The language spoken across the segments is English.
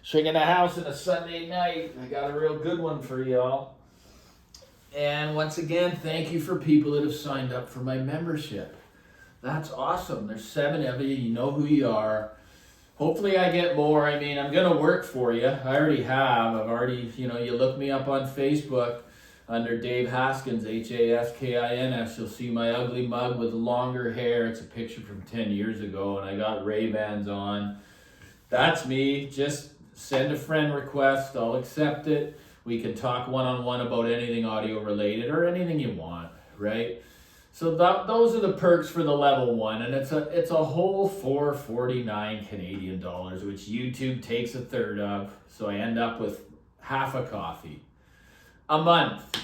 Swinging the house on a Sunday night. I got a real good one for y'all. And once again, thank you for people that have signed up for my membership. That's awesome. There's 7 of you. You know who you are. Hopefully I get more. I mean, I'm going to work for you. I already have. I've already, you look me up on Facebook under Dave Haskins, Haskins. You'll see my ugly mug with longer hair. It's a picture from 10 years ago, and I got Ray-Bans on. That's me. Just send a friend request. I'll accept it. We can talk one-on-one about anything audio related or anything you want, right? So those are the perks for the level 1, and it's a whole $449 Canadian dollars, which YouTube takes a third of. So I end up with half a coffee a month.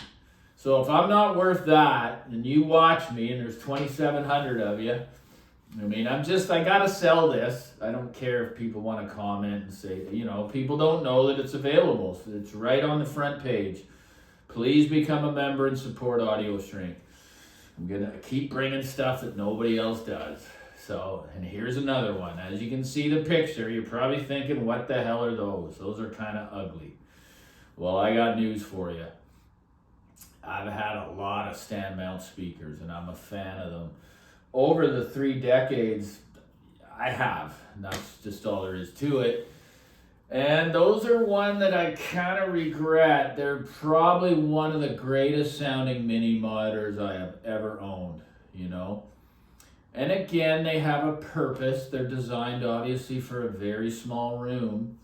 So if I'm not worth that, and you watch me, and there's 2,700 of you, I mean, I gotta sell this. I don't care if people want to comment and say, people don't know that it's available. So it's right on the front page. Please become a member and support Audio Shrink. I'm gonna keep bringing stuff that nobody else does. So, and here's another one. As you can see the picture, you're probably thinking, what the hell are those? Those are kind of ugly. Well, I got news for you. I've had a lot of stand mount speakers, and I'm a fan of them. Over the 3 decades, I have. And that's just all there is to it. And those are one that I kind of regret. They're probably one of the greatest sounding mini monitors I have ever owned, And again, they have a purpose. They're designed obviously for a very small room,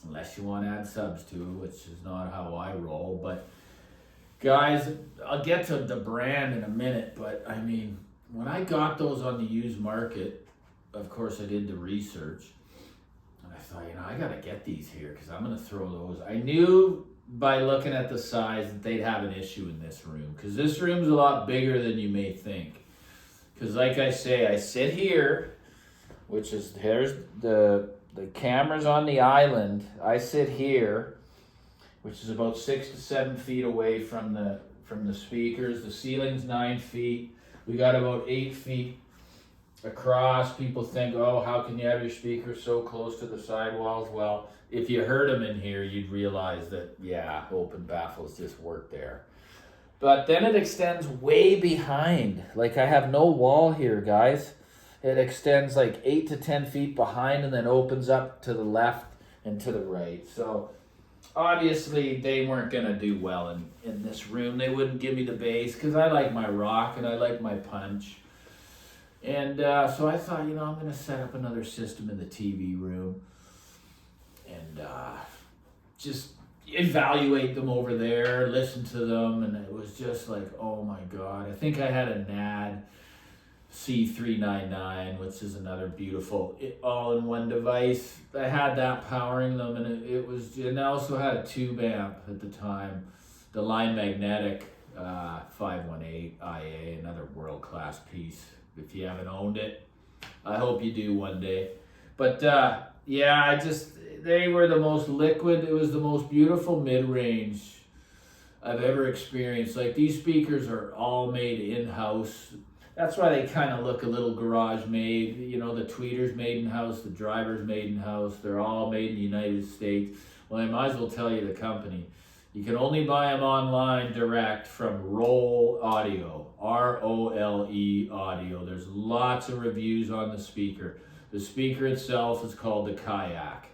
unless you want to add subs to, which is not how I roll. But guys, I'll get to the brand in a minute, but I mean, when I got those on the used market, of course I did the research. And I thought, I got to get these here because I'm going to throw those. I knew by looking at the size that they'd have an issue in this room because this room's a lot bigger than you may think. Because like I say, I sit here, which is, here's the camera's on the island. I sit here, which is about 6 to 7 feet away from the speakers. The ceiling's 9 feet. We got about 8 feet across. People think, oh, how can you have your speakers so close to the sidewalls? Well, if you heard them in here, you'd realize that, yeah, open baffles just work there. But then it extends way behind. Like I have no wall here, guys. It extends like 8 to 10 feet behind and then opens up to the left and to the right. So obviously they weren't going to do well in this room. They wouldn't give me the bass because I like my rock and I like my punch. And so I thought, I'm going to set up another system in the TV room and just evaluate them over there, listen to them. And it was just like, oh my God. I think I had a NAD C399, which is another beautiful all-in-one device. I had that powering them, and I also had a tube amp at the time, the Line Magnetic 518 IA, another world-class piece. If you haven't owned it, I hope you do one day. But they were the most liquid. It was the most beautiful mid-range I've ever experienced. Like these speakers are all made in-house. That's why they kind of look a little garage made. The tweeter's made in-house, the driver's made in-house. They're all made in the United States. Well, I might as well tell you the company. You can only buy them online direct from Roll Audio, ROLE Audio. There's lots of reviews on the speaker. The speaker itself is called the Kayak.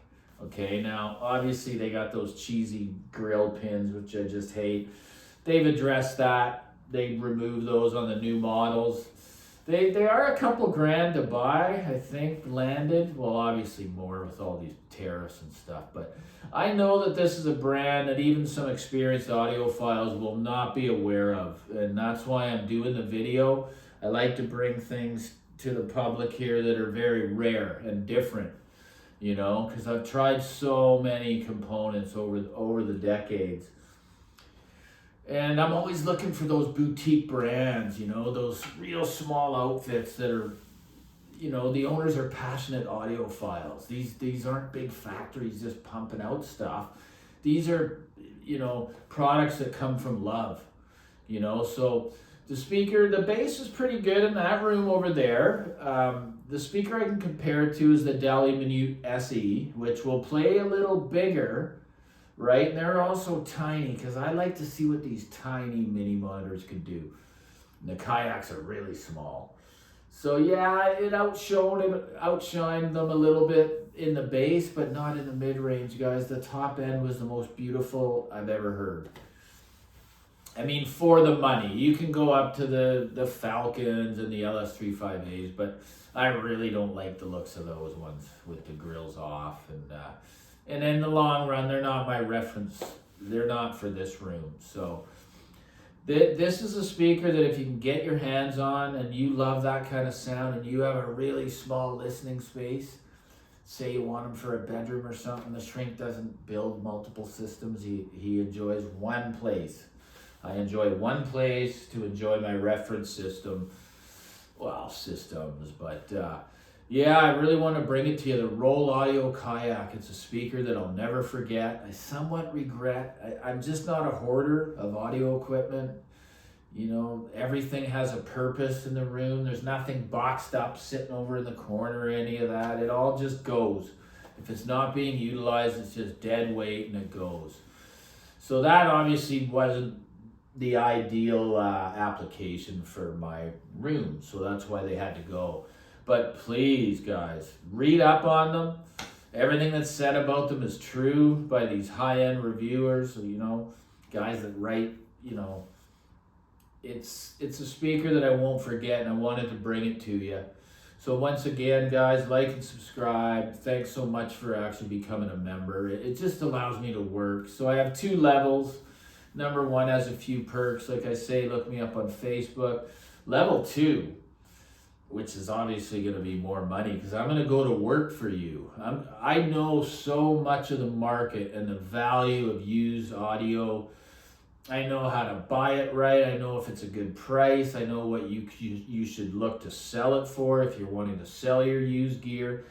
Okay, now obviously they got those cheesy grill pins, which I just hate. They've addressed that. They remove those on the new models. They are a couple grand to buy, I think, landed. Well, obviously more with all these tariffs and stuff. But I know that this is a brand that even some experienced audiophiles will not be aware of. And that's why I'm doing the video. I like to bring things to the public here that are very rare and different. Because I've tried so many components over the decades. And I'm always looking for those boutique brands, those real small outfits that are, the owners are passionate audiophiles. These aren't big factories just pumping out stuff. These are, products that come from love, So the speaker, the bass is pretty good in that room over there. the speaker I can compare it to is the Deli Minute SE, which will play a little bigger, right? And they're also tiny, because I like to see what these tiny mini monitors could do. And the Kayaks are really small. So yeah, it outshined them a little bit in the bass, but not in the mid-range, guys. The top end was the most beautiful I've ever heard. I mean, for the money. You can go up to the Falcons and the LS35As, but I really don't like the looks of those ones with the grills off. And in the long run, they're not my reference. They're not for this room. So this is a speaker that if you can get your hands on and you love that kind of sound and you have a really small listening space, say you want him for a bedroom or something, the shrink doesn't build multiple systems. He enjoys one place. I enjoy one place to enjoy my reference system. Well, systems, but yeah, I really want to bring it to you. The Roll Audio Kayak. It's a speaker that I'll never forget. I somewhat regret. I'm just not a hoarder of audio equipment. You know, everything has a purpose in the room. There's nothing boxed up, sitting over in the corner or any of that. It all just goes. If it's not being utilized, it's just dead weight and it goes. So that obviously wasn't the ideal application for my room. So that's why they had to go. But please, guys, read up on them. Everything that's said about them is true by these high-end reviewers, you know, guys that write, you know. It's a speaker that I won't forget, and I wanted to bring it to you. So once again, guys, like and subscribe. Thanks so much for actually becoming a member. It just allows me to work. So I have 2 levels. Number 1 has a few perks. Like I say, look me up on Facebook. Level 2, which is obviously going to be more money because I'm going to go to work for you. I know so much of the market and the value of used audio. I know how to buy it right. I know if it's a good price. I know what you should look to sell it for if you're wanting to sell your used gear.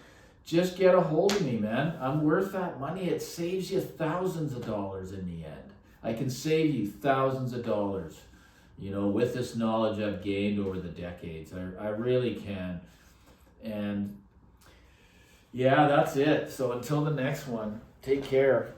Just get a hold of me, man. I'm worth that money. It saves you thousands of dollars in the end. I can save you thousands of dollars, you know, with this knowledge I've gained over the decades. I really can. And yeah, that's it. So until the next one, take care.